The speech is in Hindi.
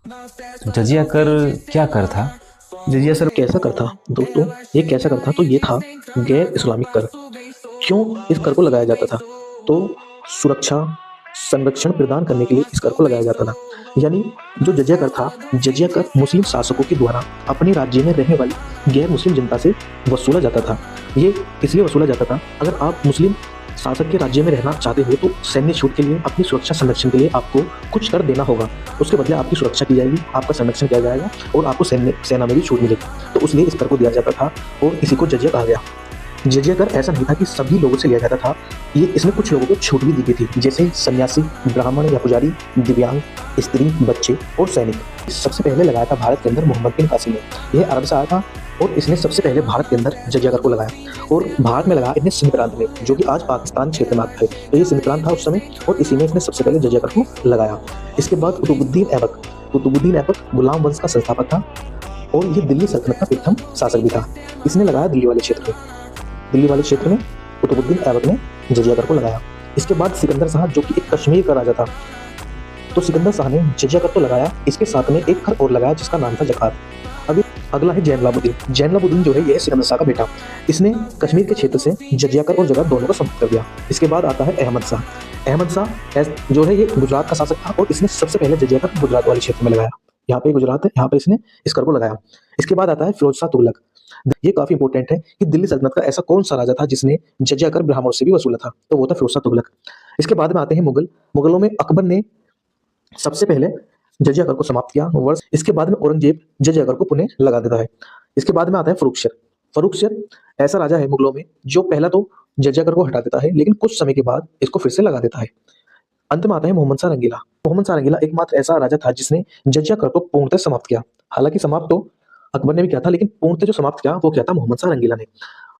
जजिया कर क्या कर था? जजिया सर कैसा कर था दोस्तों? ये कैसा कर था तो ये था गैर इस्लामिक कर। क्यों इस कर को लगाया जाता था? तो सुरक्षा संरक्षण प्रदान करने के लिए इस कर को लगाया जाता था। यानी जो जजिया कर था, जजिया कर मुस्लिम शासकों के द्वारा अपने राज्य में रहने वाली गैर मुस्लिम जनता से वसूला जाता था। ये इसलिए वसूला जाता था, अगर आप मुस्लिम शासक के राज्य में रहना चाहते हो तो सैन्य छूट के लिए, अपनी सुरक्षा संरक्षण के लिए आपको कुछ कर देना होगा। उसके बदले आपकी सुरक्षा की जाएगी, आपका संरक्षण किया जाएगा और आपको सेना में भी छूट मिलेगी। तो इसलिए इस कर को दिया जाता था और इसी को जजिया कहा गया। जजिया कर ऐसा नहीं था कि सभी लोगों से लिया जाता था, ये इसमें कुछ लोगों को छूट भी दी गई थी, जैसे सन्यासी, ब्राह्मण या पुजारी, दिव्यांग, स्त्री, बच्चे और सैनिक। सबसे पहले लगाया था भारत के अंदर मोहम्मद बिन कासिम ने। यह अरब से आया था और इसने सबसे पहले भारत के अंदर जजिया कर को लगाया और भारत में लगाया इसने सिंध प्रांत में, जो कि आज पाकिस्तान क्षेत्र में आता है। तो ये सिंध प्रांत था उस समय और इसी में इसने सबसे पहले जजिया कर को लगाया। इसके बाद कुतुबुद्दीन ऐबक गुलाम वंश का संस्थापक था और ये दिल्ली सल्तनत का प्रथम शासक भी था। इसने लगाया दिल्ली वाले क्षेत्र में कुतुबुद्दीन ऐबक ने जजिया कर को लगाया। इसके बाद सिकंदर शाह, जो कि एक कश्मीर का राजा था, तो सिकंदर शाह ने जजिया कर तो लगाया, इसके साथ में एक कर और लगाया जिसका नाम था जकात। अभी अगला है जैन लाबुद्दीन जो है ये सिकंदर शाह का बेटा। इसने कश्मीर के क्षेत्र से जजिया कर और जकात दोनों को समाप्त कर दिया। इसके बाद आता है अहमद शाह जो है ये गुजरात का शासक था और इसने सबसे पहले जजिया कर गुजरात वाले क्षेत्र में लगाया। यहाँ पे गुजरात है, यहाँ पे इसने इस कर को लगाया। इसके बाद आता है फिरोज शाह तुगलक। ये काफी इंपॉर्टेंट है कि दिल्ली सल्तनत का ऐसा कौन सा राजा था जिसने जजिया कर ब्राह्मणों से भी वसूला था, तो वो था फिरोज शाह तुगलक। इसके बाद में आते हैं मुगलों में अकबर ने सबसे पहले जजिया कर को समाप्त किया वर्ष। इसके बाद में औरंगजेब जजिया कर को पुनः लगा देता है। इसके बाद में आता है फरुखशर ऐसा राजा है मुगलों में जो पहला तो जजिया कर को हटा देता है, लेकिन कुछ समय के बाद इसको फिर से लगा देता है। अंत में आता है मोहम्मद शाह रंगीला एकमात्र ऐसा राजा था जिसने जजिया कर को पूर्णतः समाप्त किया। हालांकि समाप्त तो अकबर ने भी किया था, लेकिन पूर्णतः जो समाप्त किया वो किया था मोहम्मद शाह रंगीला ने।